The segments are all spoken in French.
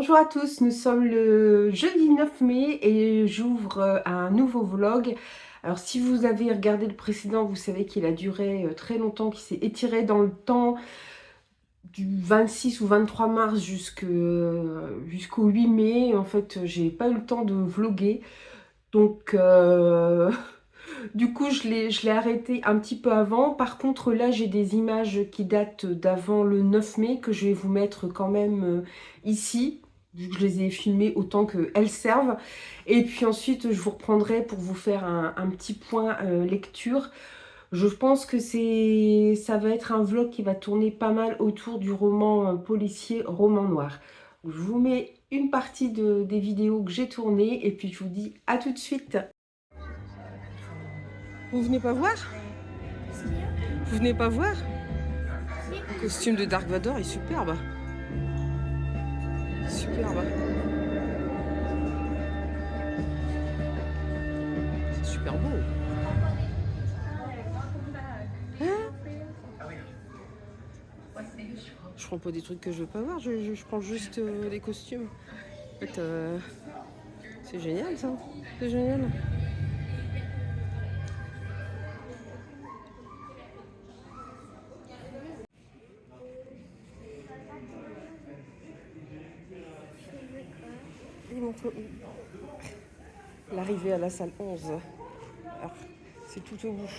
Bonjour à tous, nous sommes le jeudi 9 mai et j'ouvre un nouveau vlog. Alors si vous avez regardé le précédent, vous savez qu'il a duré très longtemps, qu'il s'est étiré dans le temps du 26 ou 23 mars jusqu'au 8 mai. En fait, j'ai pas eu le temps de vlogger. Donc du coup, je l'ai arrêté un petit peu avant. Par contre, là, j'ai des images qui datent d'avant le 9 mai que je vais vous mettre quand même ici, vu que je les ai filmées autant qu'elles servent. Et puis ensuite, je vous reprendrai pour vous faire un petit point lecture. Je pense que ça va être un vlog qui va tourner pas mal autour du roman policier Roman Noir. Je vous mets une partie des vidéos que j'ai tournées et puis je vous dis à tout de suite. Vous venez pas voir? Vous venez pas voir? Le costume de Dark Vador est superbe. Superbe. C'est super beau. Hein? Je prends pas des trucs que je veux pas voir, je prends juste les costumes. En fait, c'est génial ça. C'est génial. Il montre où? L'arrivée à la salle 11. Alors, c'est tout au bout.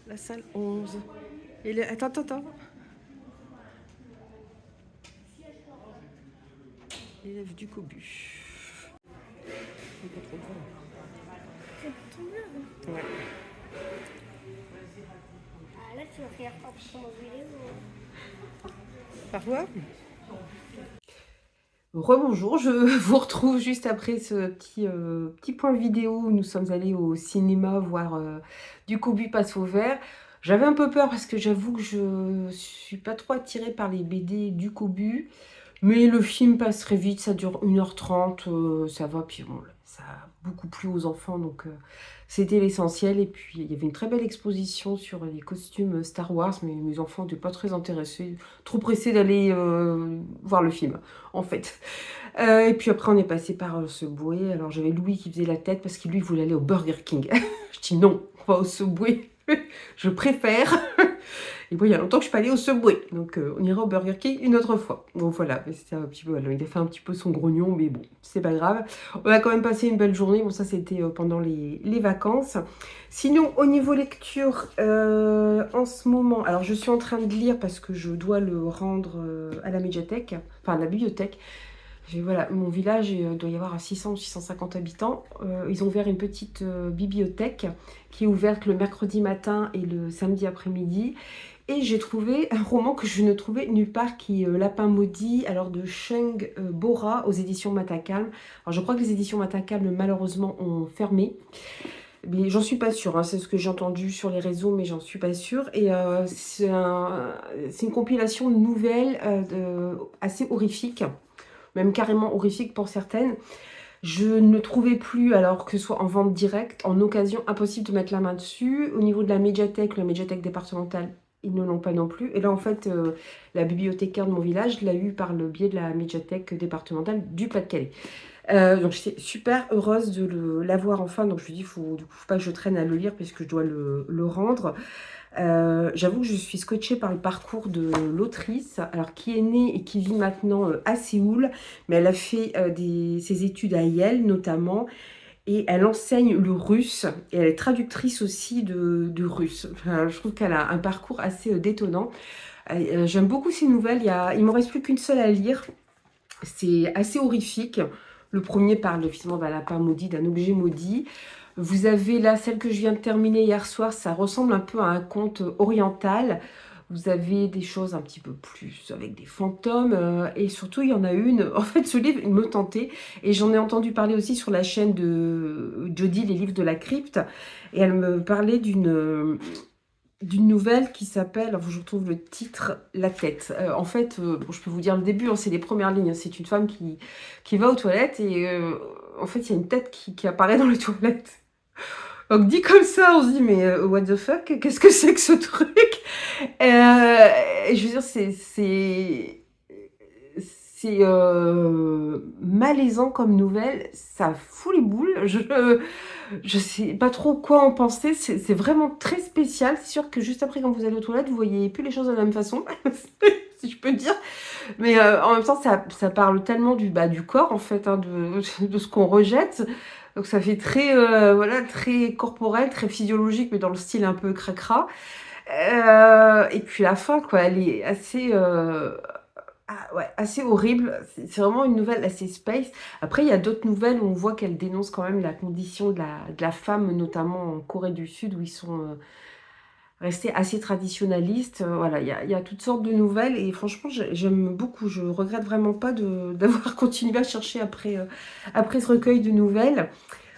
La salle 11. Attends. Élève du Cobu. On peut trop voir. C'est pour ton blog. Ouais. Ah là, tu vas faire pas pour mon vidéo. Par quoi? Rebonjour, je vous retrouve juste après ce petit point vidéo où nous sommes allés au cinéma voir Du Cobu passe au vert. J'avais un peu peur parce que j'avoue que je suis pas trop attirée par les BD Du Cobu. Mais le film passe très vite, ça dure 1h30, ça va. Puis bon, ça a beaucoup plu aux enfants, donc c'était l'essentiel. Et puis il y avait une très belle exposition sur les costumes Star Wars, mais mes enfants n'étaient pas très intéressés, trop pressés d'aller voir le film, en fait. Et puis après, on est passé par Subway. Alors j'avais Louis qui faisait la tête parce qu'il lui voulait aller au Burger King. Je dis non, on va au Subway, je préfère. Et bon, il y a longtemps que je suis pas allée au Subway, donc on ira au Burger King une autre fois. Donc voilà, c'était un petit peu, alors, il a fait un petit peu son grognon, mais bon, c'est pas grave. On a quand même passé une belle journée, bon ça c'était pendant les vacances. Sinon, au niveau lecture, en ce moment, alors je suis en train de lire parce que je dois le rendre à la médiathèque, enfin à la bibliothèque. Voilà, mon village, il doit y avoir 600 ou 650 habitants. Ils ont ouvert une petite bibliothèque qui est ouverte le mercredi matin et le samedi après-midi. Et j'ai trouvé un roman que je ne trouvais nulle part, qui est Lapin maudit, alors de Sheng Bora aux éditions Matakalm. Alors je crois que les éditions Matakalm malheureusement ont fermé. Mais j'en suis pas sûre, hein. C'est ce que j'ai entendu sur les réseaux, mais j'en suis pas sûre. Et c'est une compilation de nouvelles assez horrifiques, même carrément horrifiques pour certaines. Je ne trouvais plus, alors que ce soit en vente directe, en occasion, impossible de mettre la main dessus. Au niveau de la médiathèque départementale, ils ne l'ont pas non plus. Et là, en fait, la bibliothécaire de mon village l'a eu par le biais de la médiathèque départementale du Pas-de-Calais. Donc j'étais super heureuse de l'avoir enfin. Donc je me dis, du coup, faut pas que je traîne à le lire puisque je dois le rendre. J'avoue que je suis scotchée par le parcours de l'autrice, alors qui est née et qui vit maintenant à Séoul, mais elle a fait ses études à Yale notamment, et elle enseigne le russe, et elle est traductrice aussi de russe. Enfin, je trouve qu'elle a un parcours assez détonnant. J'aime beaucoup ses nouvelles, il m'en reste plus qu'une seule à lire, c'est assez horrifique. Le premier parle effectivement d'un lapin maudit, d'un objet maudit. Vous avez là celle que je viens de terminer hier soir, ça ressemble un peu à un conte oriental. Vous avez des choses un petit peu plus avec des fantômes et surtout il y en a une, en fait ce livre il me tentait et j'en ai entendu parler aussi sur la chaîne de Jodie, les livres de la crypte, et elle me parlait d'une nouvelle qui s'appelle, alors je retrouve le titre, La tête. En fait, bon, je peux vous dire le début, hein, c'est les premières lignes. Hein. C'est une femme qui va aux toilettes et en fait, il y a une tête qui apparaît dans les toilettes. Donc dit comme ça, on se dit: «Mais what the fuck? Qu'est-ce que c'est que ce truc?» Et je veux dire, c'est malaisant comme nouvelle, ça fout les boules. Je sais pas trop quoi en penser, c'est vraiment très spécial. C'est sûr que juste après, quand vous allez aux toilettes, vous voyez plus les choses de la même façon, si je peux dire. Mais en même temps, ça parle tellement du corps, en fait, hein, de ce qu'on rejette. Donc ça fait très, voilà, très corporel, très physiologique, mais dans le style un peu cracra. Et puis la fin, quoi, elle est assez, ouais, assez horrible. C'est vraiment une nouvelle assez space. Après, il y a d'autres nouvelles où on voit qu'elle dénonce quand même la condition de la femme, notamment en Corée du Sud, où ils sont, restés assez traditionnalistes. Voilà, il y a toutes sortes de nouvelles et franchement, j'aime beaucoup. Je regrette vraiment pas d'avoir continué à chercher après ce recueil de nouvelles.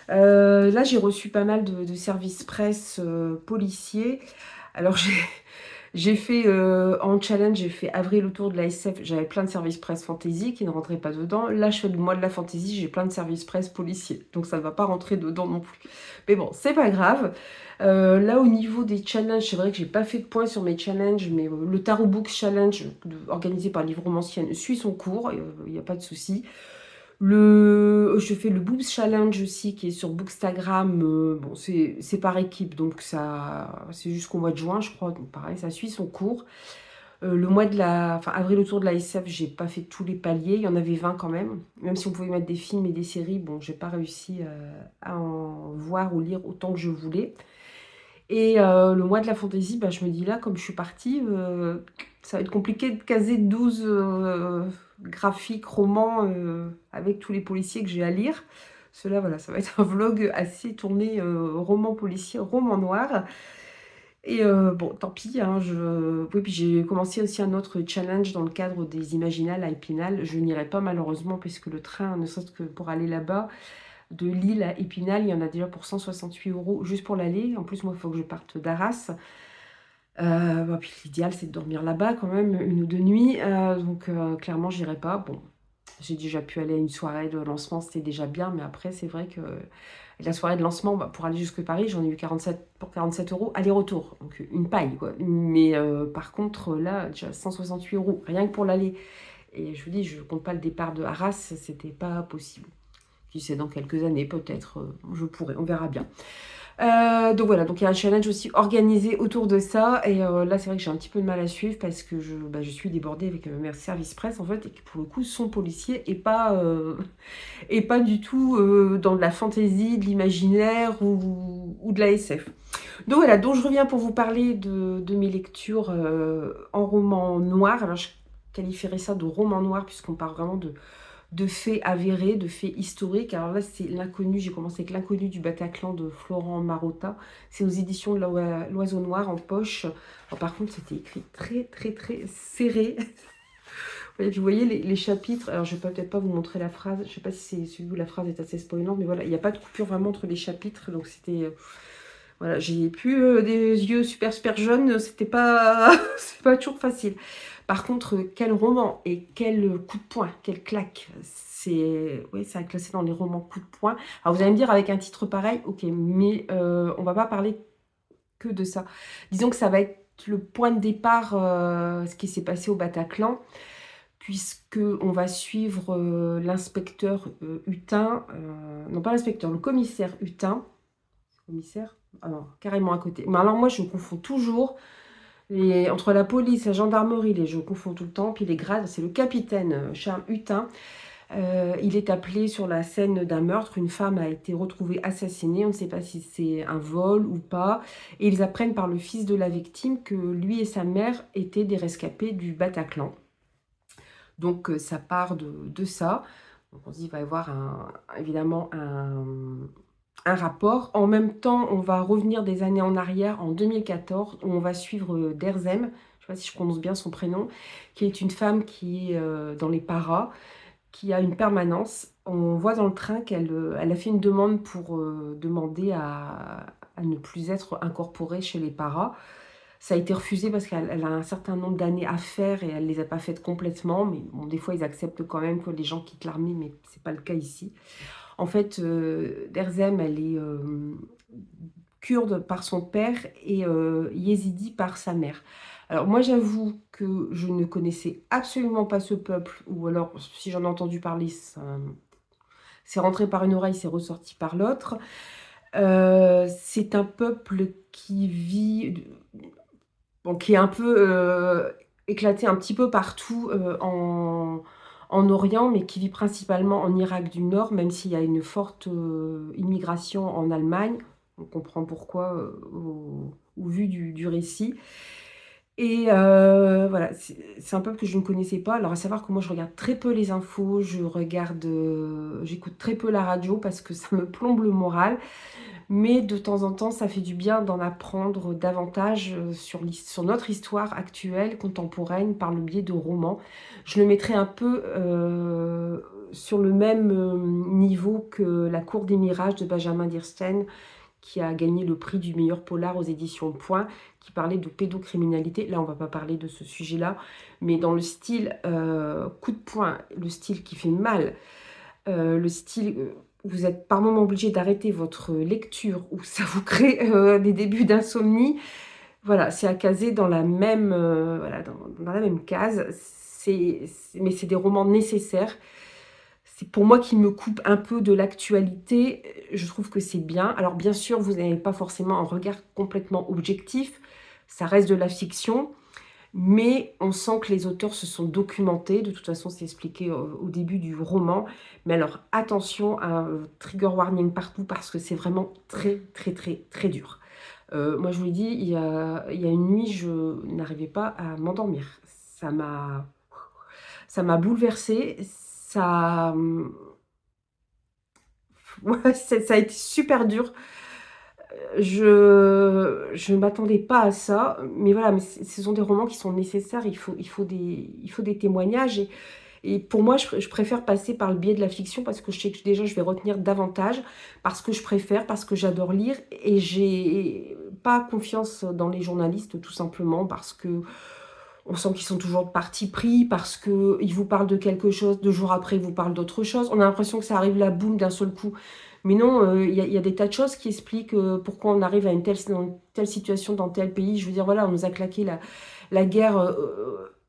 Là, j'ai reçu pas mal de services presse, policiers. Alors j'ai fait, en challenge, j'ai fait avril autour de la SF, j'avais plein de services presse fantasy qui ne rentraient pas dedans. Là, je fais le mois de la fantasy, j'ai plein de services presse policiers, donc ça ne va pas rentrer dedans non plus. Mais bon, c'est pas grave. Là, au niveau des challenges, c'est vrai que j'ai pas fait de point sur mes challenges, mais le Tarot Books Challenge, organisé par Livre Romancienne, suit son cours, il n'y a pas de souci. Je fais le Boobs Challenge aussi, qui est sur Bookstagram. Bon, c'est par équipe, donc ça, c'est jusqu'au mois de juin, je crois. Donc pareil, ça suit son cours. Le mois enfin avril autour de la SF, j'ai pas fait tous les paliers. Il y en avait 20 quand même. Même si on pouvait mettre des films et des séries, bon, j'ai pas réussi à en voir ou lire autant que je voulais. Et le mois de la fantaisie, bah, je me dis là, comme je suis partie, ça va être compliqué de caser 12 graphiques, romans avec tous les policiers que j'ai à lire. Cela, voilà, ça va être un vlog assez tourné roman policier, roman noir. Et bon, tant pis, hein, oui, puis j'ai commencé aussi un autre challenge dans le cadre des Imaginales à Épinal. Je n'irai pas malheureusement, puisque le train, ne serait-ce que pour aller là-bas, de Lille à Épinal, il y en a déjà pour 168 € juste pour l'aller. En plus, moi, il faut que je parte d'Arras. Bon, puis l'idéal, c'est de dormir là-bas quand même, 1 ou 2 nuits. Donc, clairement, j'irai pas. Bon, j'ai déjà pu aller à une soirée de lancement, c'était déjà bien. Mais après, c'est vrai que la soirée de lancement, bah, pour aller jusque Paris, j'en ai eu 47 pour 47 € aller-retour. Donc, une paille, quoi. Mais par contre, là, déjà 168 € rien que pour l'aller. Et je vous dis, je compte pas le départ de Arras, c'était pas possible. Qui sait, dans quelques années, peut-être, je pourrais, on verra bien. Donc voilà, donc il y a un challenge aussi organisé autour de ça. Et là, c'est vrai que j'ai un petit peu de mal à suivre parce que je suis débordée avec mes services presse, en fait, et qui, pour le coup, sont policiers et pas du tout dans de la fantaisie, de l'imaginaire ou de la SF. Donc voilà, donc je reviens pour vous parler de mes lectures en roman noir. Alors, je qualifierais ça de roman noir puisqu'on parle vraiment de faits avérés, de faits historiques. Alors là, c'est L'inconnu. J'ai commencé avec L'inconnu du Bataclan de Florent Marotta. C'est aux éditions de l'Oiseau Noir en poche. Alors, par contre, c'était écrit très, très, très serré. Vous voyez les chapitres. Alors, je ne vais peut-être pas vous montrer la phrase. Je ne sais pas si c'est celui où la phrase est assez spoilante, mais voilà, il n'y a pas de coupure vraiment entre les chapitres. Donc, c'était... voilà, j'ai plus des yeux super, super jaunes. C'était pas... c'est pas toujours facile. Par contre, quel roman et quel coup de poing, quelle claque. Oui, ça a classé dans les romans coup de poing. Alors vous allez me dire, avec un titre pareil, ok, mais on va pas parler que de ça. Disons que ça va être le point de départ, ce qui s'est passé au Bataclan, puisque on va suivre l'inspecteur Hutin, non pas l'inspecteur, le commissaire Hutin. Commissaire? Ah non, carrément à côté. Mais alors moi, je confonds toujours entre la police, la gendarmerie, je confonds tout le temps, puis les grades, c'est le capitaine Charles Hutin. Il est appelé sur la scène d'un meurtre. Une femme a été retrouvée assassinée. On ne sait pas si c'est un vol ou pas. Et ils apprennent par le fils de la victime que lui et sa mère étaient des rescapés du Bataclan. Donc ça part de ça. Donc on se dit qu'il va y avoir évidemment un rapport. En même temps, on va revenir des années en arrière, en 2014, où on va suivre Derzem, je ne sais pas si je prononce bien son prénom, qui est une femme qui est dans les paras, qui a une permanence. On voit dans le train qu'elle a fait une demande pour demander à ne plus être incorporée chez les paras. Ça a été refusé parce qu'elle a un certain nombre d'années à faire et elle ne les a pas faites complètement. Mais bon, des fois, ils acceptent quand même que les gens quittent l'armée, mais ce n'est pas le cas ici. En fait, Derzem, elle est kurde par son père et yézidi par sa mère. Alors moi j'avoue que je ne connaissais absolument pas ce peuple, ou alors si j'en ai entendu parler, c'est rentré par une oreille, c'est ressorti par l'autre. C'est un peuple qui vit, bon, qui est un peu éclaté un petit peu partout en Orient, mais qui vit principalement en Irak du Nord, même s'il y a une forte immigration en Allemagne. On comprend pourquoi au vu du récit. Et voilà, c'est un peuple que je ne connaissais pas. Alors à savoir que moi je regarde très peu les infos, j'écoute très peu la radio parce que ça me plombe le moral. Mais de temps en temps, ça fait du bien d'en apprendre davantage sur notre histoire actuelle, contemporaine, par le biais de romans. Je le mettrai un peu sur le même niveau que La Cour des Mirages de Benjamin Dirsten, qui a gagné le prix du meilleur polar aux éditions Point, qui parlait de pédocriminalité. Là, on ne va pas parler de ce sujet-là, mais dans le style coup de poing, le style qui fait mal, le style... vous êtes par moments obligé d'arrêter votre lecture ou ça vous crée des débuts d'insomnie. Voilà, c'est à caser dans la même, voilà, dans la même case. Mais c'est des romans nécessaires. C'est pour moi qui me coupe un peu de l'actualité. Je trouve que c'est bien. Alors bien sûr, vous n'avez pas forcément un regard complètement objectif. Ça reste de la fiction. Mais on sent que les auteurs se sont documentés. De toute façon, c'est expliqué au début du roman. Mais alors, attention, trigger warning partout parce que c'est vraiment très, très, très, très dur. Moi, je vous l'ai dit, il y a une nuit, je n'arrivais pas à m'endormir. Ça m'a bouleversée. Ouais, ça a été super dur. Je ne m'attendais pas à ça, mais voilà, mais ce sont des romans qui sont nécessaires, il faut des témoignages, et pour moi, je préfère passer par le biais de la fiction, parce que je sais que déjà, je vais retenir davantage, parce que je préfère, parce que j'adore lire, et j'ai pas confiance dans les journalistes, tout simplement, parce que on sent qu'ils sont toujours de parti pris, parce qu'ils vous parlent de quelque chose, 2 jours après, ils vous parlent d'autre chose. On a l'impression que ça arrive là, boum, d'un seul coup. Mais non, y a des tas de choses qui expliquent pourquoi on arrive à dans une telle situation dans tel pays. Je veux dire, voilà, on nous a claqué la guerre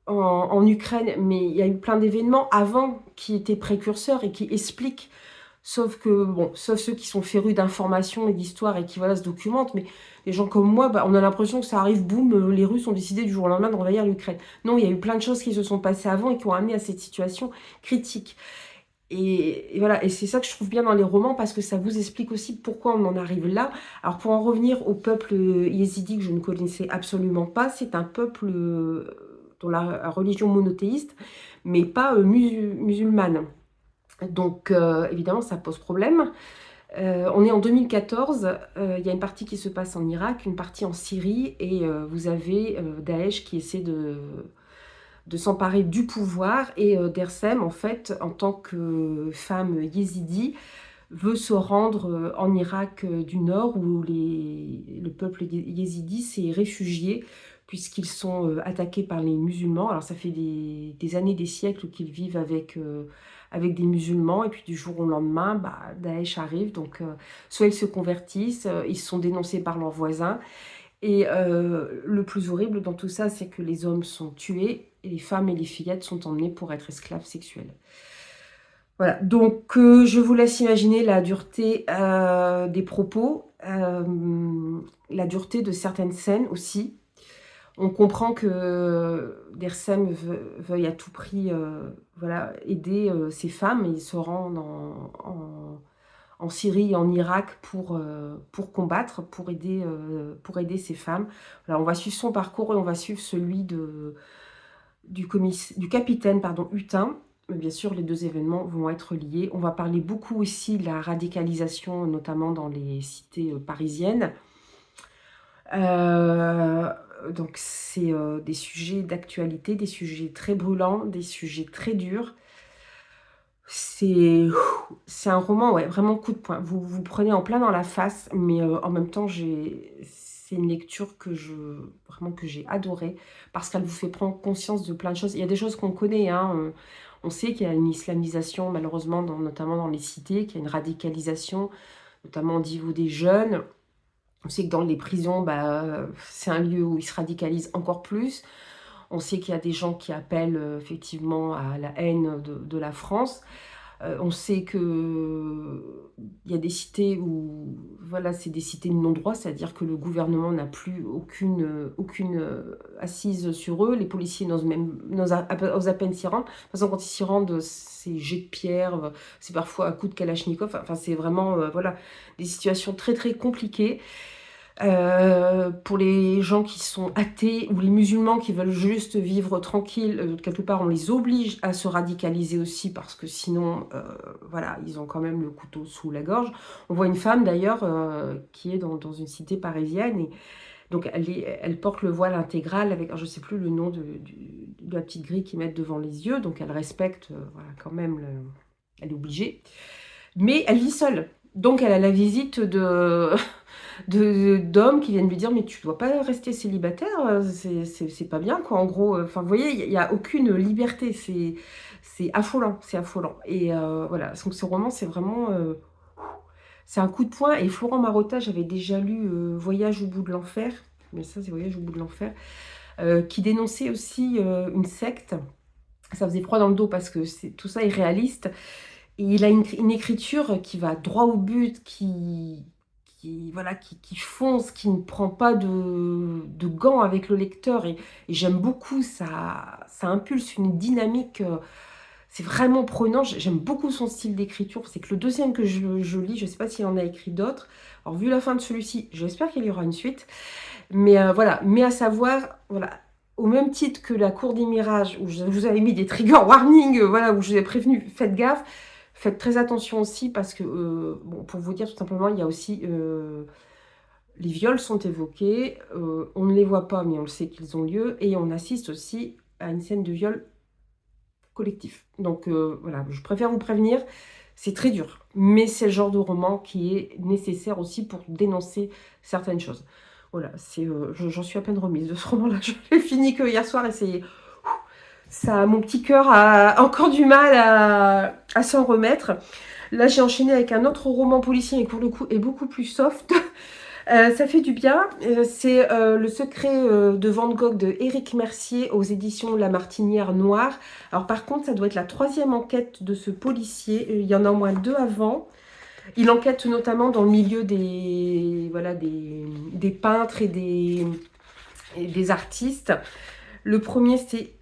en Ukraine, mais il y a eu plein d'événements avant qui étaient précurseurs et qui expliquent. Sauf que, bon, sauf ceux qui sont férus d'informations et d'histoire et qui, voilà, se documentent. Mais les gens comme moi, bah, on a l'impression que ça arrive, boum, les Russes ont décidé du jour au lendemain d'envahir l'Ukraine. Non, il y a eu plein de choses qui se sont passées avant et qui ont amené à cette situation critique. Et voilà, et c'est ça que je trouve bien dans les romans, parce que ça vous explique aussi pourquoi on en arrive là. Alors pour en revenir au peuple yézidi, que je ne connaissais absolument pas, c'est un peuple dont la religion monothéiste, mais pas musulmane. Donc évidemment, ça pose problème. On est en 2014, il y a une partie qui se passe en Irak, une partie en Syrie, et vous avez Daesh qui essaie de s'emparer du pouvoir, et Dersem, en fait, en tant que femme yézidi, veut se rendre en Irak du Nord, où le peuple yézidi s'est réfugié, puisqu'ils sont attaqués par les musulmans. Alors ça fait des années, des siècles qu'ils vivent avec des musulmans, et puis du jour au lendemain, bah, Daesh arrive, donc soit ils se convertissent, ils sont dénoncés par leurs voisins, et le plus horrible dans tout ça, c'est que les hommes sont tués, et les femmes et les fillettes sont emmenées pour être esclaves sexuels. Voilà, donc je vous laisse imaginer la dureté des propos, la dureté de certaines scènes aussi. On comprend que Dersem veuille à tout prix voilà, aider ces femmes, et il se rend en Syrie et en Irak pour combattre, pour aider ces femmes. Voilà, on va suivre son parcours, et on va suivre celui du capitaine, pardon, Hutin. Mais bien sûr, les 2 événements vont être liés. On va parler beaucoup aussi de la radicalisation, notamment dans les cités parisiennes. Donc c'est des sujets d'actualité, des sujets très brûlants, des sujets très durs. C'est un roman, ouais, vraiment coup de poing. Vous prenez en plein dans la face, mais en même temps, c'est une lecture que j'ai adorée, parce qu'elle vous fait prendre conscience de plein de choses. Il y a des choses qu'on connaît, hein. On sait qu'il y a une islamisation, malheureusement, notamment dans les cités, qu'il y a une radicalisation, notamment au niveau des jeunes. On sait que dans les prisons, c'est un lieu où ils se radicalisent encore plus. On sait qu'il y a des gens qui appellent effectivement à la haine de la France. On sait qu'il y a des cités où, voilà, c'est des cités de non-droit, c'est-à-dire que le gouvernement n'a plus aucune assise sur eux. Les policiers n'osent à peine s'y rendre. De toute façon, quand ils s'y rendent, c'est jet de pierre, c'est parfois à coups de kalachnikov. Enfin, c'est vraiment voilà, des situations très très compliquées. Pour les gens qui sont athées ou les musulmans qui veulent juste vivre tranquille, quelque part on les oblige à se radicaliser aussi parce que sinon, voilà, ils ont quand même le couteau sous la gorge. On voit une femme d'ailleurs qui est dans une cité parisienne et donc elle porte le voile intégral avec, alors, je ne sais plus le nom de la petite grille qu'ils mettent devant les yeux, donc elle respecte voilà, quand même, elle est obligée. Mais elle vit seule, donc elle a la visite d'hommes qui viennent lui dire mais tu dois pas rester célibataire, c'est pas bien quoi en gros, enfin vous voyez il y a aucune liberté, c'est affolant, c'est affolant et voilà, donc ce roman c'est vraiment c'est un coup de poing et Florent Marotta, j'avais déjà lu Voyage au bout de l'enfer, mais ça c'est Voyage au bout de l'enfer, qui dénonçait aussi une secte. Ça faisait froid dans le dos parce que tout ça est réaliste et il a une écriture qui va droit au but, voilà, qui fonce, qui ne prend pas de gants avec le lecteur. Et j'aime beaucoup, ça impulse une dynamique, c'est vraiment prenant. J'aime beaucoup son style d'écriture. C'est que le deuxième que je lis, je ne sais pas s'il en a écrit d'autres. Alors, vu la fin de celui-ci, j'espère qu'il y aura une suite. Mais voilà, mais à savoir, voilà, au même titre que La Cour des Mirages, où je vous avais mis des trigger warnings, voilà, où je vous ai prévenu, faites gaffe. Faites très attention aussi parce que, bon, pour vous dire tout simplement, il y a aussi les viols sont évoqués, on ne les voit pas mais on le sait qu'ils ont lieu et on assiste aussi à une scène de viol collectif. Donc voilà, je préfère vous prévenir, c'est très dur, mais c'est le genre de roman qui est nécessaire aussi pour dénoncer certaines choses. Voilà, j'en suis à peine remise de ce roman-là, je l'ai fini que hier soir et c'est... Ça, mon petit cœur a encore du mal à s'en remettre. Là, j'ai enchaîné avec un autre roman policier, mais pour le coup, est beaucoup plus soft. Ça fait du bien. C'est Le secret de Van Gogh de Éric Mercier aux éditions La Martinière Noire. Alors par contre, ça doit être la 3e enquête de ce policier. Il y en a au moins 2 avant. Il enquête notamment dans le milieu voilà, des peintres et des artistes. Le premier, c'est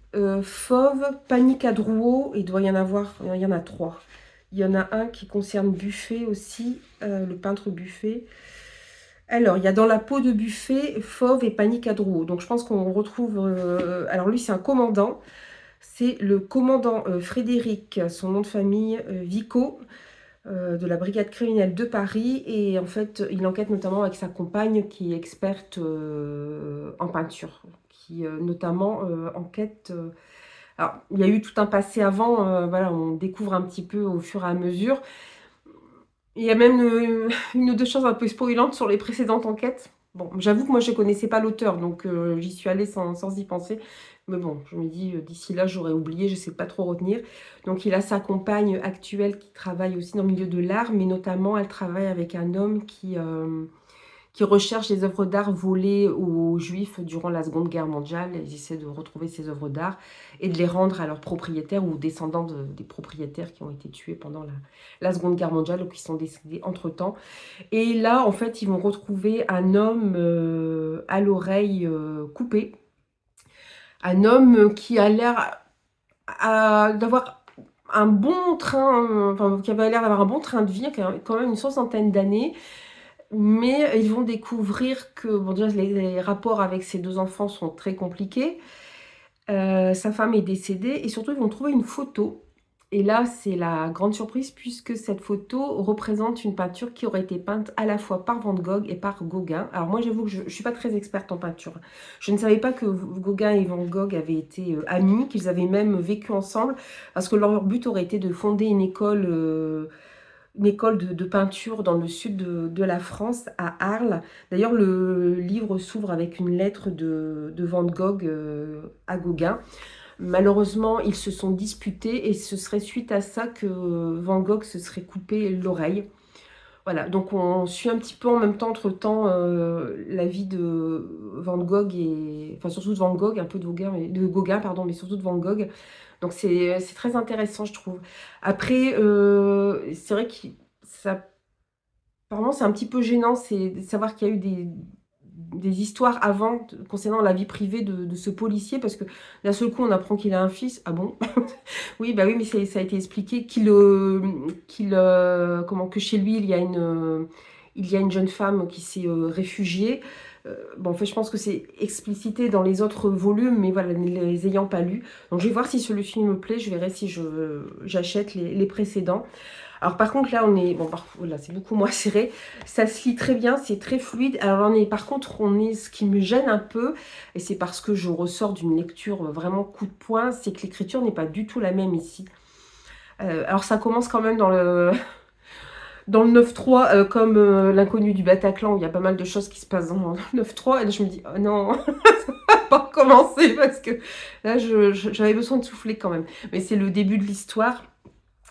Fauve, Panique à Drouot. Il doit y en avoir, il y en a 3. Il y en a un qui concerne Buffet aussi, le peintre Buffet. Alors, il y a Dans la peau de Buffet, Fauve et Panique à Drouot. Donc, je pense qu'on retrouve... alors, lui, c'est un commandant. C'est le commandant Frédéric, son nom de famille, Vico, de la brigade criminelle de Paris. Et en fait, il enquête notamment avec sa compagne qui est experte en peinture. Qui, notamment, enquête... alors, il y a eu tout un passé avant. Voilà, on découvre un petit peu au fur et à mesure. Il y a même une ou deux choses un peu spoilantes sur les précédentes enquêtes. Bon, j'avoue que moi, je ne connaissais pas l'auteur, donc j'y suis allée sans y penser. Mais bon, je me dis, d'ici là, j'aurais oublié, je ne sais pas trop retenir. Donc, il a sa compagne actuelle qui travaille aussi dans le milieu de l'art, mais notamment, elle travaille avec un homme qui recherche les œuvres d'art volées aux Juifs durant la Seconde Guerre mondiale. Ils essaient de retrouver ces œuvres d'art et de les rendre à leurs propriétaires ou descendants des propriétaires qui ont été tués pendant la Seconde Guerre mondiale ou qui sont décédés entre-temps. Et là, en fait, ils vont retrouver un homme à l'oreille coupée. Un homme qui a l'air d'avoir un bon train, enfin, qui avait l'air d'avoir un bon train de vie, qui a quand même une 60aine d'années. Mais ils vont découvrir que bon, déjà, les rapports avec ses 2 enfants sont très compliqués. Sa femme est décédée et surtout, ils vont trouver une photo. Et là, c'est la grande surprise puisque cette photo représente une peinture qui aurait été peinte à la fois par Van Gogh et par Gauguin. Alors moi, j'avoue que je ne suis pas très experte en peinture. Je ne savais pas que Gauguin et Van Gogh avaient été amis, qu'ils avaient même vécu ensemble, parce que leur but aurait été de fonder une école de peinture dans le sud de la France, à Arles. D'ailleurs, le livre s'ouvre avec une lettre de Van Gogh à Gauguin. Malheureusement, ils se sont disputés et ce serait suite à ça que Van Gogh se serait coupé l'oreille. Voilà, donc on suit un petit peu en même temps, entre-temps, la vie de Van Gogh et enfin surtout de Van Gogh, un peu de Gauguin pardon, mais surtout de Van Gogh. Donc c'est très intéressant je trouve. Après, c'est vrai que ça apparemment c'est un petit peu gênant, c'est de savoir qu'il y a eu des histoires avant concernant la vie privée de ce policier parce que d'un seul coup on apprend qu'il a un fils. Ah bon? Oui, bah oui, mais ça a été expliqué comment que chez lui il y a une jeune femme qui s'est réfugiée. Bon, en fait, je pense que c'est explicité dans les autres volumes, mais voilà, ne les ayant pas lus. Donc, je vais voir si celui-ci me plaît. Je verrai si j'achète les précédents. Alors par contre là on est, bon là c'est beaucoup moins serré, ça se lit très bien, c'est très fluide. Alors par contre ce qui me gêne un peu, et c'est parce que je ressors d'une lecture vraiment coup de poing, c'est que l'écriture n'est pas du tout la même ici. Alors ça commence quand même dans le, dans le 9-3, comme l'inconnu du Bataclan, où il y a pas mal de choses qui se passent dans le 9-3, et là je me dis, oh non, ça va pas recommencer, parce que là j'avais besoin de souffler quand même. Mais c'est le début de l'histoire.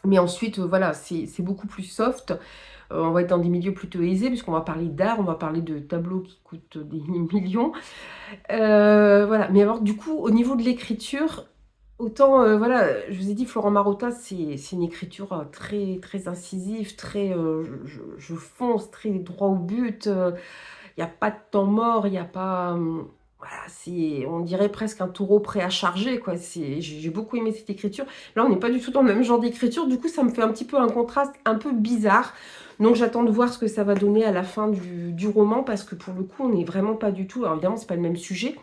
Mais ensuite, voilà, c'est beaucoup plus soft. On va être dans des milieux plutôt aisés, puisqu'on va parler d'art, on va parler de tableaux qui coûtent des millions. Voilà, mais alors du coup, au niveau de l'écriture, autant, voilà, je vous ai dit, Florent Marotta, c'est une écriture très, très incisive, très, je fonce, très droit au but. Il n'y a pas de temps mort, il n'y a pas... voilà, on dirait presque un taureau prêt à charger, quoi. J'ai beaucoup aimé cette écriture. Là, on n'est pas du tout dans le même genre d'écriture. Du coup, ça me fait un petit peu un contraste un peu bizarre. Donc, j'attends de voir ce que ça va donner à la fin du roman, parce que pour le coup, on n'est vraiment pas du tout... Alors, évidemment, c'est pas le même sujet,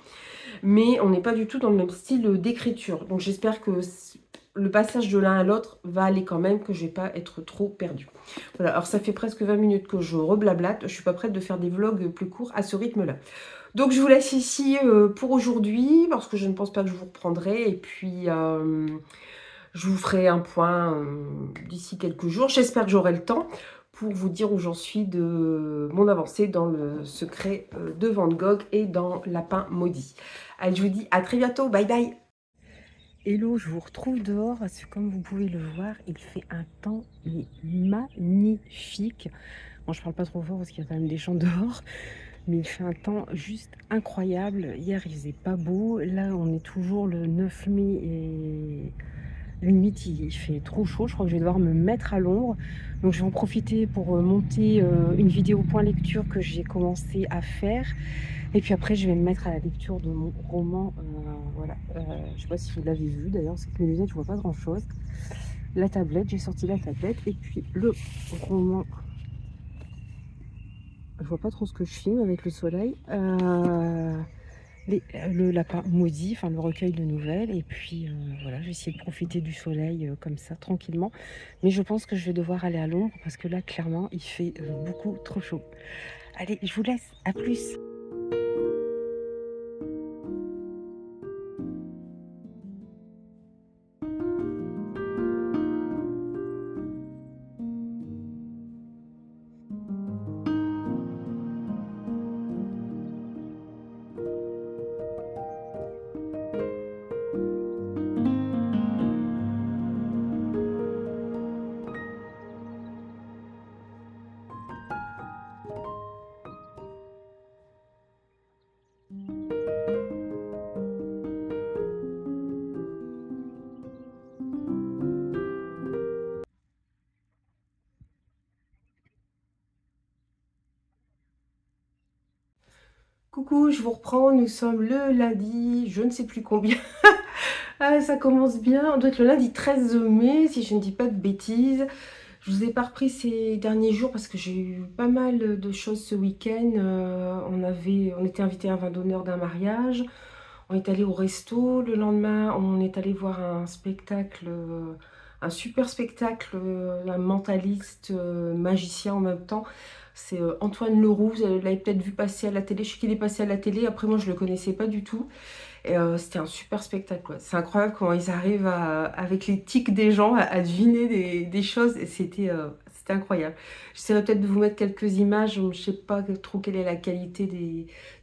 mais on n'est pas du tout dans le même style d'écriture. Donc, j'espère que le passage de l'un à l'autre va aller quand même, que je vais pas être trop perdue. Voilà, alors ça fait presque 20 minutes que je reblablate. Je suis pas prête de faire des vlogs plus courts à ce rythme-là. Donc je vous laisse ici pour aujourd'hui, parce que je ne pense pas que je vous reprendrai. Et puis je vous ferai un point d'ici quelques jours. J'espère que j'aurai le temps pour vous dire où j'en suis de mon avancée dans le secret de Van Gogh et dans Lapin maudit. Allez, je vous dis à très bientôt. Bye bye. Hello, je vous retrouve dehors parce que comme vous pouvez le voir, il fait un temps magnifique. Bon, je parle pas trop fort parce qu'il y a quand même des gens dehors, mais il fait un temps juste incroyable. Hier, il faisait pas beau. Là, on est toujours le 9 mai et limite, il fait trop chaud. Je crois que je vais devoir me mettre à l'ombre. Donc, je vais en profiter pour monter une vidéo point lecture que j'ai commencé à faire. Et puis après, je vais me mettre à la lecture de mon roman. Voilà. Je sais pas si vous l'avez vu d'ailleurs, c'est que mes lunettes, je vois pas grand chose. La tablette, j'ai sorti la tablette. Et puis le roman. Je vois pas trop ce que je filme avec le soleil. Le lapin maudit, enfin le recueil de nouvelles. Et puis voilà, je vais essayer de profiter du soleil comme ça, tranquillement. Mais je pense que je vais devoir aller à l'ombre parce que là, clairement, il fait beaucoup trop chaud. Allez, je vous laisse. À plus. Coucou, je vous reprends, nous sommes le lundi, je ne sais plus combien. Ah, ça commence bien, on doit être le lundi 13 mai, si je ne dis pas de bêtises. Je vous ai pas repris ces derniers jours parce que j'ai eu pas mal de choses ce week-end. On était invité à un vin d'honneur d'un mariage, on est allé au resto, le lendemain on est allé voir un spectacle, un super spectacle, un mentaliste, magicien en même temps. C'est Antoine Leroux, vous l'avez peut-être vu passer à la télé, je sais qu'il est passé à la télé, après moi je le connaissais pas du tout. Et c'était un super spectacle, quoi. C'est incroyable comment ils arrivent avec les tics des gens à deviner des choses, et c'était incroyable. J'essaierai peut-être de vous mettre quelques images, je sais pas trop quelle est la qualité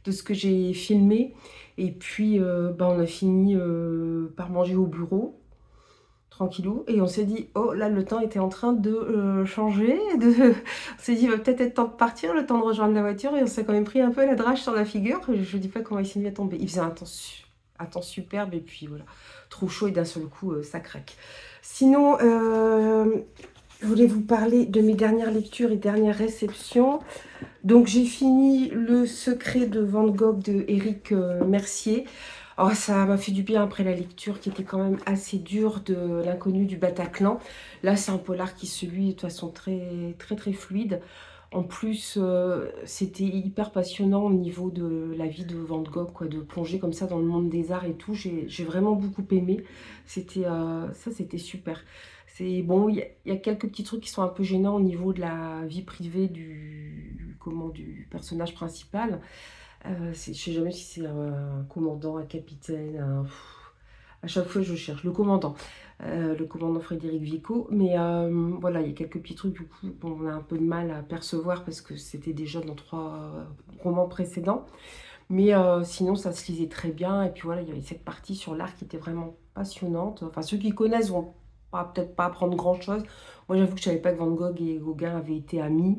de ce que j'ai filmé. Et puis bah, on a fini par manger au bureau, tranquillou. Et on s'est dit, oh là, le temps était en train de changer. On s'est dit, il va peut-être être temps de partir, le temps de rejoindre la voiture. Et on s'est quand même pris un peu la drache sur la figure. Je ne dis pas comment il s'est mis à tomber. Il faisait un temps superbe et puis voilà, trop chaud et d'un seul coup, ça craque. Sinon, je voulais vous parler de mes dernières lectures et dernières réceptions. Donc j'ai fini Le secret de Van Gogh de Éric Mercier. Oh, ça m'a fait du bien après la lecture qui était quand même assez dure de L'inconnu du Bataclan. Là, c'est un polar qui se lit de façon très très très fluide. En plus, c'était hyper passionnant au niveau de la vie de Van Gogh, quoi, de plonger comme ça dans le monde des arts et tout. J'ai vraiment beaucoup aimé. C'était super. C'est bon, il y a quelques petits trucs qui sont un peu gênants au niveau de la vie privée du personnage principal. Je sais jamais si c'est un commandant, un capitaine, à chaque fois je cherche le commandant Frédéric Vico, mais voilà, il y a quelques petits trucs du coup qu'on a un peu de mal à percevoir parce que c'était déjà dans 3 romans précédents, mais sinon ça se lisait très bien, et puis voilà, il y avait cette partie sur l'art qui était vraiment passionnante. Enfin, ceux qui connaissent vont peut-être pas apprendre grand chose. Moi j'avoue que je savais pas que Van Gogh et Gauguin avaient été amis.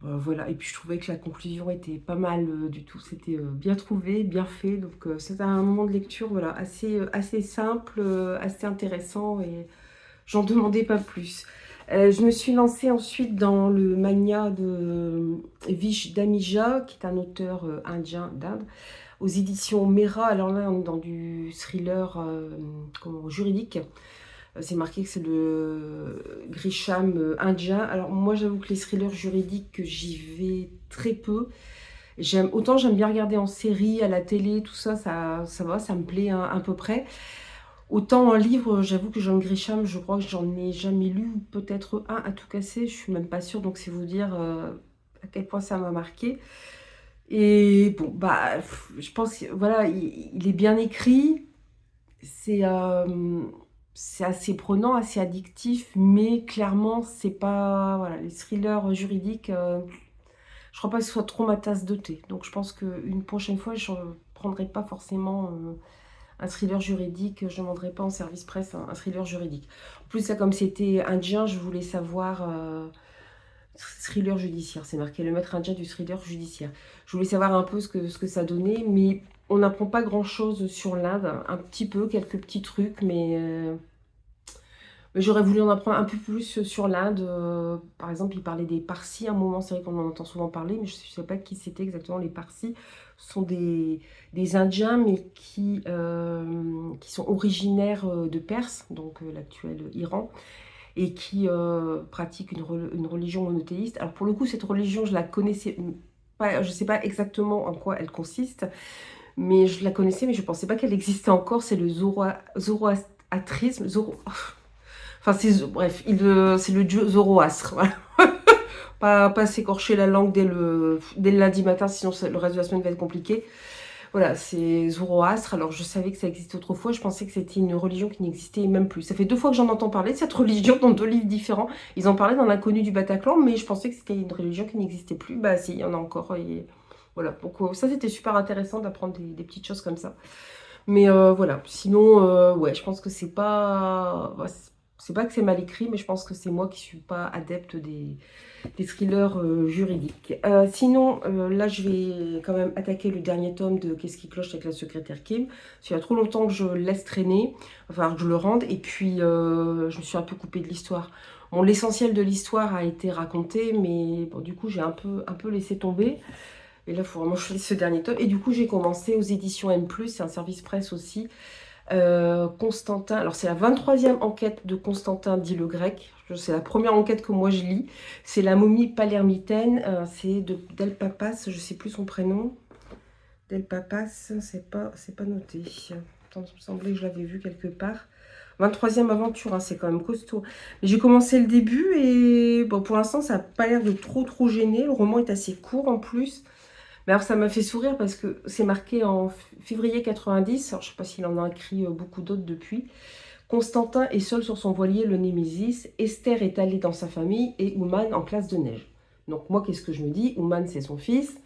Voilà, et puis je trouvais que la conclusion était pas mal du tout, c'était bien trouvé, bien fait, donc c'était un moment de lecture, voilà, assez simple, assez intéressant, et j'en demandais pas plus. Je me suis lancée ensuite dans le mania de Vish Damija, qui est un auteur indien d'Inde, aux éditions Mera. Alors là, on est dans du thriller juridique. C'est marqué que c'est le Grisham indien. Alors moi, j'avoue que les thrillers juridiques, j'y vais très peu. Autant j'aime bien regarder en série, à la télé, tout ça, ça va, ça me plaît à peu près. Autant en livre, j'avoue que John Grisham, je crois que j'en ai jamais lu, ou peut-être un à tout casser, je suis même pas sûre, donc c'est vous dire à quel point ça m'a marqué. Et bon, bah, je pense que voilà, il est bien écrit, c'est c'est assez prenant, assez addictif, mais clairement, c'est pas, voilà, les thrillers juridiques, je crois pas que ce soit trop ma tasse de thé. Donc je pense qu'une prochaine fois, je ne prendrai pas forcément un thriller juridique, je ne demanderai pas en service presse un thriller juridique. En plus, ça, comme c'était indien, je voulais savoir... thriller judiciaire, c'est marqué le maître indien du thriller judiciaire. Je voulais savoir un peu ce que ça donnait, mais on n'apprend pas grand-chose sur l'Inde, un petit peu, quelques petits trucs, mais j'aurais voulu en apprendre un peu plus sur l'Inde. Par exemple, il parlait des Parsis à un moment, c'est vrai qu'on en entend souvent parler, mais je ne sais pas qui c'était exactement les Parsis. Ce sont des Indiens, mais qui sont originaires de Perse, donc l'actuel Iran, et qui pratiquent une religion monothéiste. Alors pour le coup, cette religion, je la connaissais pas, je ne sais pas exactement en quoi elle consiste, mais je la connaissais, mais je ne pensais pas qu'elle existait encore. C'est le zoroastrisme. Enfin, bref, c'est le dieu Zoroastre. Voilà. Pas s'écorcher la langue dès le lundi matin, sinon le reste de la semaine va être compliqué. Voilà, c'est Zoroastre. Alors, je savais que ça existait autrefois. Je pensais que c'était une religion qui n'existait même plus. Ça fait 2 fois que j'en entends parler de cette religion dans 2 livres différents. Ils en parlaient dans L'inconnu du Bataclan, mais je pensais que c'était une religion qui n'existait plus. Bah si, il y en a encore. Et voilà, donc ça, c'était super intéressant d'apprendre des petites choses comme ça. Mais voilà, sinon, ouais, je pense que c'est pas que c'est mal écrit, mais je pense que c'est moi qui suis pas adepte des thrillers juridiques. Sinon, là, je vais quand même attaquer le dernier tome de Qu'est-ce qui cloche avec la secrétaire Kim. Parce qu'il y a trop longtemps que je le laisse traîner, enfin que je le rende, et puis je me suis un peu coupée de l'histoire. Bon, l'essentiel de l'histoire a été raconté, mais bon, du coup, j'ai un peu laissé tomber. Et là, il faut vraiment que je lise ce dernier tome. Et du coup, j'ai commencé aux éditions M+, c'est un service presse aussi. Constantin, alors c'est la 23e enquête de Constantin dit le Grec. C'est la première enquête que moi je lis. C'est la momie palermitaine, c'est Del Papas, je sais plus son prénom. Del Papas, c'est pas noté. Attends, il me semblait que je l'avais vu quelque part. 23e aventure, hein, c'est quand même costaud. Mais j'ai commencé le début et bon, pour l'instant, ça n'a pas l'air de trop gêner. Le roman est assez court en plus. Mais alors ça m'a fait sourire parce que c'est marqué en février 90. Alors je ne sais pas s'il en a écrit beaucoup d'autres depuis. Constantin est seul sur son voilier, le Némésis. Esther est allée dans sa famille et Ouman en classe de neige. Donc moi, qu'est-ce que je me dis? Ouman, c'est son fils.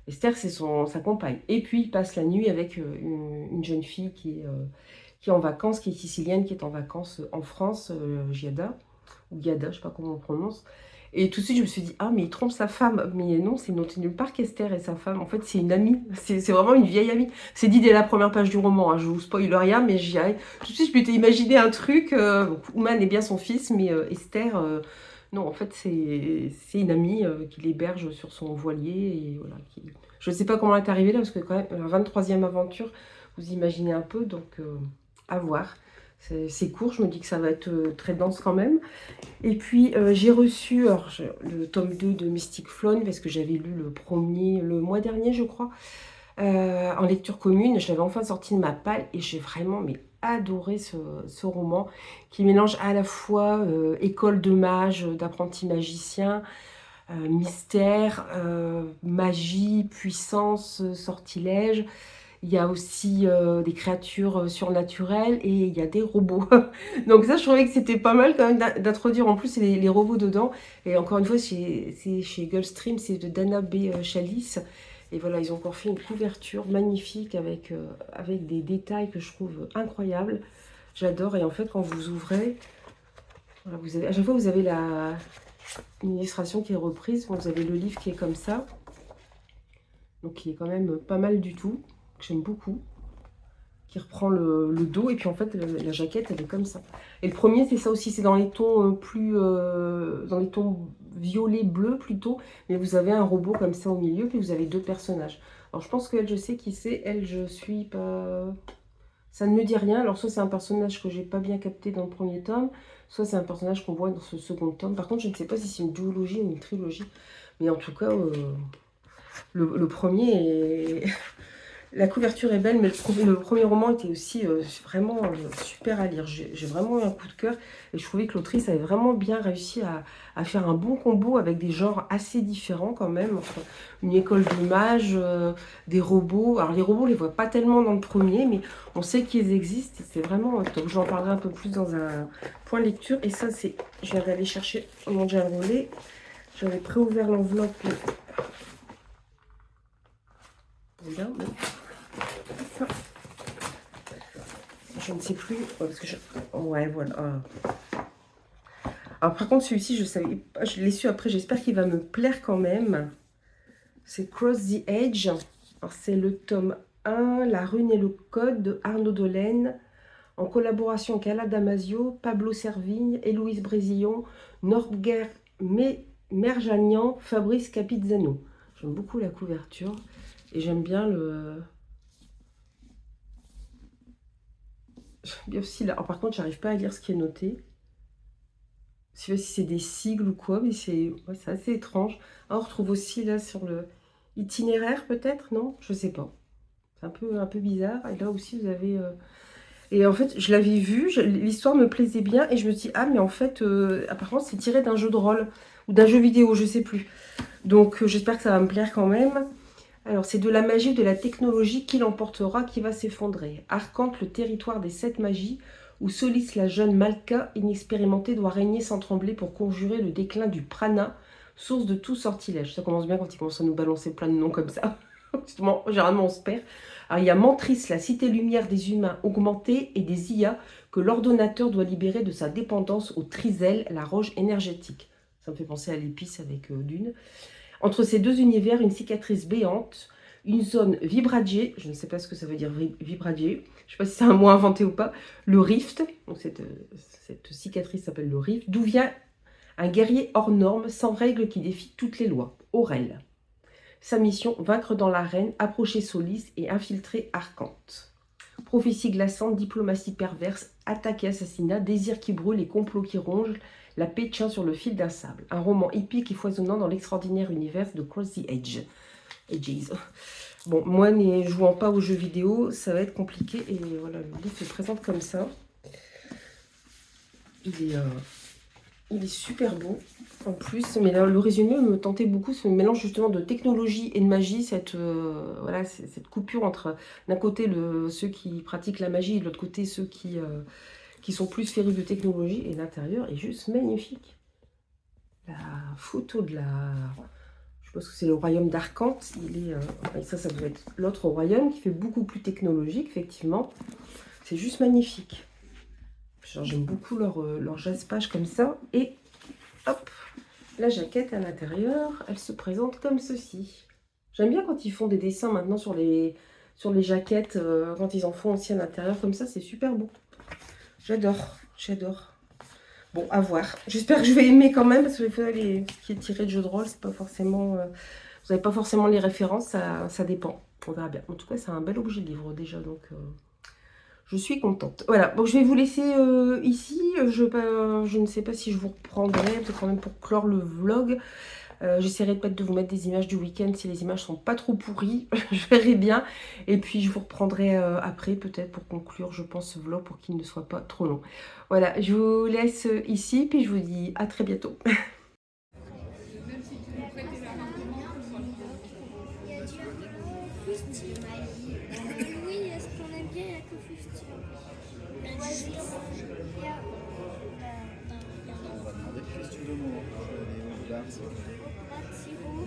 Esther, c'est sa compagne. Et puis, il passe la nuit avec une jeune fille qui qui est en vacances, qui est sicilienne, qui est en vacances en France, Giada, ou Giada, je sais pas comment on prononce. Et tout de suite, je me suis dit, ah, mais il trompe sa femme. Mais non, c'est notée nulle part qu'Esther et sa femme. En fait, c'est une amie. C'est vraiment une vieille amie. C'est dit dès la première page du roman. Hein. Je vous spoil rien, mais j'y arrive. Tout de suite, je m'étais imaginé un truc. Donc, Ouman est bien son fils, mais Esther, non, en fait, c'est une amie qui l'héberge sur son voilier. Et voilà, je ne sais pas comment elle est arrivée là, parce que quand même, la 23e aventure, vous imaginez un peu. Donc, à voir. C'est court, je me dis que ça va être très dense quand même. Et puis j'ai reçu le tome 2 de Mystic Flown parce que j'avais lu le premier le mois dernier, je crois, en lecture commune. Je l'avais enfin sorti de ma palle et j'ai vraiment adoré ce roman qui mélange à la fois école de mages, d'apprentis magiciens, mystère, magie, puissance, sortilège. Il y a aussi des créatures surnaturelles et il y a des robots. Donc ça, je trouvais que c'était pas mal quand même d'introduire en plus les robots dedans. Et encore une fois, c'est chez Gulfstream, c'est de Dana B. Chalice. Et voilà, ils ont encore fait une couverture magnifique avec des détails que je trouve incroyables. J'adore. Et en fait, quand vous ouvrez, voilà, à chaque fois, vous avez une illustration qui est reprise. Vous avez le livre qui est comme ça. Donc, qui est quand même pas mal du tout. Que j'aime beaucoup, qui reprend le dos, et puis en fait la jaquette elle est comme ça. Et le premier c'est ça aussi, c'est dans les tons dans les tons violet bleu plutôt, mais vous avez un robot comme ça au milieu, puis vous avez deux personnages. Alors je pense qu'elle, je sais qui c'est, elle je suis pas, ça ne me dit rien. Alors soit c'est un personnage que j'ai pas bien capté dans le premier tome, soit c'est un personnage qu'on voit dans ce second tome. Par contre je ne sais pas si c'est une duologie ou une trilogie, mais en tout cas le premier est la couverture est belle, mais le premier roman était aussi vraiment super à lire. J'ai vraiment eu un coup de cœur et je trouvais que l'autrice avait vraiment bien réussi à faire un bon combo avec des genres assez différents quand même. Entre une école de mages, des robots. Alors les robots, on les voit pas tellement dans le premier, mais on sait qu'ils existent. C'est vraiment top. J'en parlerai un peu plus dans un point lecture. Et ça, je vais aller chercher mon gel roulé. J'avais préouvert l'enveloppe. Regarde. Ça. Je ne sais plus. Parce que ouais, voilà. Alors, par contre, celui-ci, je savais pas. Je l'ai su après. J'espère qu'il va me plaire quand même. C'est Cross the Edge. Alors, c'est le tome 1, La rune et le code de Arnaud Dolène. En collaboration avec Ala Damasio, Pablo Servigne, Héloïse Brésillon, Norguer Merjanian, Fabrice Capizzano. J'aime beaucoup la couverture. Et j'aime bien bien aussi là. Alors, par contre, j'arrive pas à lire ce qui est noté. Je sais pas si c'est des sigles ou quoi, mais c'est assez étrange. Ah, on retrouve aussi là sur le itinéraire peut-être, non? Je sais pas. C'est un peu bizarre. Et là aussi, vous avez... Et en fait, je l'avais vu, l'histoire me plaisait bien. Et je me suis dit, ah, mais en fait, apparemment, c'est tiré d'un jeu de rôle. Ou d'un jeu vidéo, je sais plus. Donc, j'espère que ça va me plaire quand même. Alors, c'est de la magie, de la technologie qui l'emportera, qui va s'effondrer. Arcante, le territoire des 7 magies, où Solis, la jeune Malka, inexpérimentée, doit régner sans trembler pour conjurer le déclin du prana, source de tout sortilège. Ça commence bien quand ils commencent à nous balancer plein de noms comme ça. Justement, généralement, on se perd. Alors, il y a Mantris, la cité lumière des humains augmentée, et des IA que l'ordonnateur doit libérer de sa dépendance au Trisel, la roche énergétique. Ça me fait penser à l'épice avec Dune. Entre ces deux univers, une cicatrice béante, une zone vibradiée, je ne sais pas ce que ça veut dire vibradiée, je ne sais pas si c'est un mot inventé ou pas, le rift, donc cette cicatrice s'appelle le rift, d'où vient un guerrier hors norme, sans règles qui défie toutes les lois, Aurel. Sa mission, vaincre dans l'arène, approcher Solis et infiltrer Arcante. Prophétie glaçante, diplomatie perverse, attaque et assassinat, désir qui brûle et complot qui ronge, la paix tient sur le fil d'un sable. Un roman épique et foisonnant dans l'extraordinaire univers de Cross the Edge. Edges. Bon, moi, ne jouant pas aux jeux vidéo, ça va être compliqué. Et voilà, le livre se présente comme ça. Il est super beau, en plus. Mais là, le résumé me tentait beaucoup, ce mélange justement de technologie et de magie. Cette coupure entre, d'un côté, ceux qui pratiquent la magie, et de l'autre côté, ceux qui sont plus férus de technologie, et l'intérieur est juste magnifique. La photo de je pense que c'est le royaume d'Arcante, ça doit être l'autre royaume qui fait beaucoup plus technologique, effectivement. C'est juste magnifique. J'aime beaucoup leur jaspage comme ça. Et hop, la jaquette à l'intérieur, elle se présente comme ceci. J'aime bien quand ils font des dessins maintenant sur les jaquettes, quand ils en font aussi à l'intérieur comme ça, c'est super beau. J'adore, j'adore. Bon, à voir. J'espère que je vais aimer quand même, parce que ce qui est tiré de jeu de rôle, c'est pas forcément... vous n'avez pas forcément les références, ça dépend. On verra bien. En tout cas, c'est un bel objet de livre déjà, donc je suis contente. Voilà, bon, je vais vous laisser ici. Je ne sais pas si je vous reprendrai, peut-être quand même pour clore le vlog. J'essaierai peut-être de vous mettre des images du week-end si les images sont pas trop pourries. Je verrai bien. Et puis je vous reprendrai après peut-être pour conclure, je pense, ce vlog pour qu'il ne soit pas trop long. Voilà, je vous laisse ici. Puis je vous dis à très bientôt. Il y a du Fusti. Oui, est-ce qu'on aime bien, il y a que Fusti. Vas-y. Il y a... Avec plus tu veux moi. Là, c'est sirop.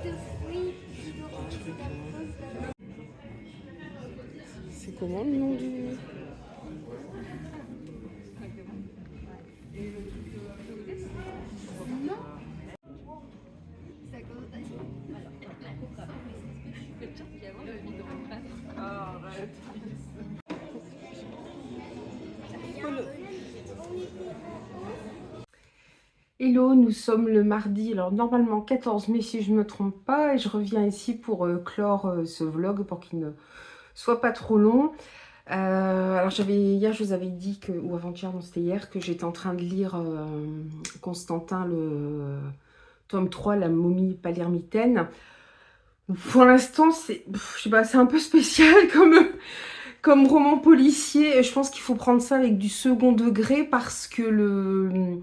De fruits, jus d'orange, C'est comment le nom du... Hello, nous sommes le mardi, alors normalement 14 mai si je ne me trompe pas, et je reviens ici pour clore ce vlog pour qu'il ne soit pas trop long. Alors hier je vous avais dit que, ou avant-hier, non c'était hier, que j'étais en train de lire Constantin, le tome 3, La momie palermitaine. Pour l'instant c'est, je sais pas, c'est un peu spécial comme roman policier. Je pense qu'il faut prendre ça avec du second degré parce que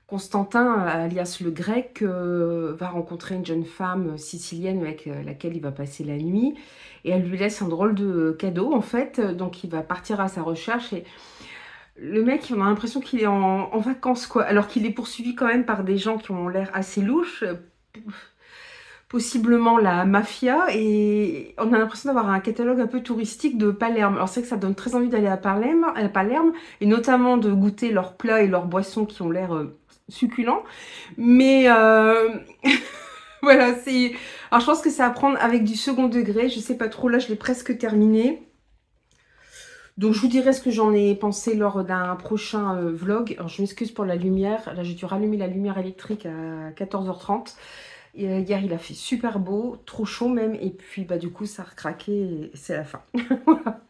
Constantin, alias le grec, va rencontrer une jeune femme sicilienne avec laquelle il va passer la nuit. Et elle lui laisse un drôle de cadeau, en fait. Donc, il va partir à sa recherche. Et le mec, on a l'impression qu'il est en vacances, quoi. Alors qu'il est poursuivi quand même par des gens qui ont l'air assez louches. Possiblement la mafia. Et on a l'impression d'avoir un catalogue un peu touristique de Palerme. Alors, c'est vrai que ça donne très envie d'aller à Palerme. Et notamment de goûter leurs plats et leurs boissons qui ont l'air... succulent, mais voilà, c'est... Alors je pense que c'est à prendre avec du second degré, je sais pas trop, là je l'ai presque terminé. Donc je vous dirai ce que j'en ai pensé lors d'un prochain vlog. Alors je m'excuse pour la lumière, là j'ai dû rallumer la lumière électrique à 14h30. Et, hier il a fait super beau, trop chaud même, et puis bah du coup ça a recraqué et c'est la fin. Voilà.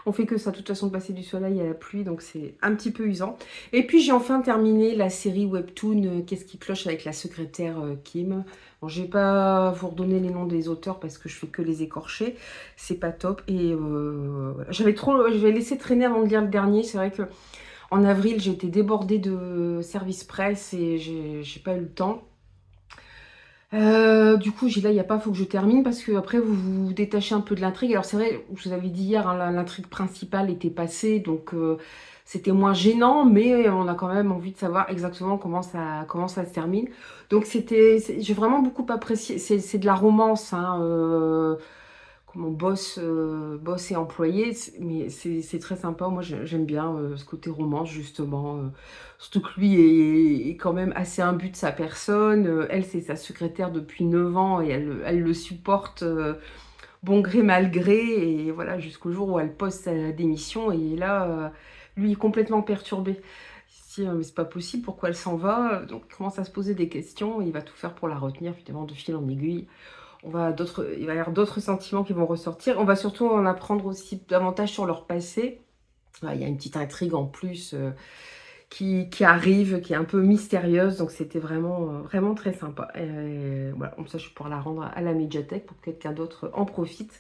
On fait que ça, de toute façon, passer du soleil à la pluie, donc c'est un petit peu usant. Et puis j'ai enfin terminé la série webtoon Qu'est-ce qui cloche avec la secrétaire Kim. Bon, je vais pas vous redonner les noms des auteurs parce que je fais que les écorcher, c'est pas top. Et voilà. J'avais laissé traîner avant de lire le dernier. C'est vrai que en avril j'ai été débordée de service presse et j'ai pas eu le temps. Du coup, j'ai là, il n'y a pas, faut que je termine parce que après vous vous détachez un peu de l'intrigue. Alors c'est vrai, je vous avais dit hier, hein, l'intrigue principale était passée, donc c'était moins gênant, mais on a quand même envie de savoir exactement comment ça se termine. Donc j'ai vraiment beaucoup apprécié. C'est de la romance, hein, comment boss et employé, mais c'est très sympa. Moi, j'aime bien ce côté romance, justement. Surtout que lui est quand même assez imbu de sa personne. Elle, c'est sa secrétaire depuis 9 ans et elle le supporte bon gré, mal gré. Et voilà, jusqu'au jour où elle pose sa démission. Et là, lui est complètement perturbé. Il se dit, mais c'est pas possible, pourquoi elle s'en va? Donc, il commence à se poser des questions. Et il va tout faire pour la retenir, évidemment, de fil en aiguille. Il va y avoir d'autres sentiments qui vont ressortir. On va surtout en apprendre aussi davantage sur leur passé. Il y a une petite intrigue en plus qui arrive, qui est un peu mystérieuse. Donc c'était vraiment très sympa. Et voilà, comme ça je vais pouvoir la rendre à la médiathèque pour que quelqu'un d'autre en profite.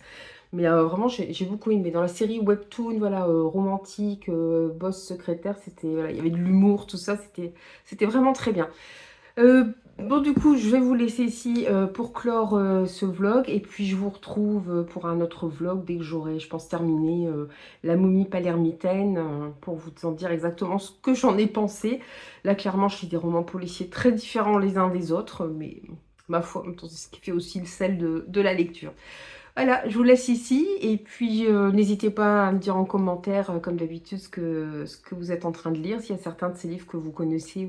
Mais vraiment, j'ai beaucoup aimé. Dans la série Webtoon, voilà, romantique, boss secrétaire, voilà, il y avait de l'humour, tout ça, c'était vraiment très bien. Bon, du coup, je vais vous laisser ici pour clore ce vlog. Et puis, je vous retrouve pour un autre vlog dès que j'aurai, je pense, terminé La momie palermitaine pour vous en dire exactement ce que j'en ai pensé. Là, clairement, je lis des romans policiers très différents les uns des autres. Mais ma foi, c'est ce qui fait aussi le sel de la lecture. Voilà, je vous laisse ici et puis n'hésitez pas à me dire en commentaire, comme d'habitude, ce que vous êtes en train de lire, s'il y a certains de ces livres que vous connaissez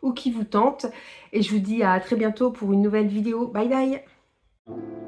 ou qui vous tentent. Et je vous dis à très bientôt pour une nouvelle vidéo. Bye bye!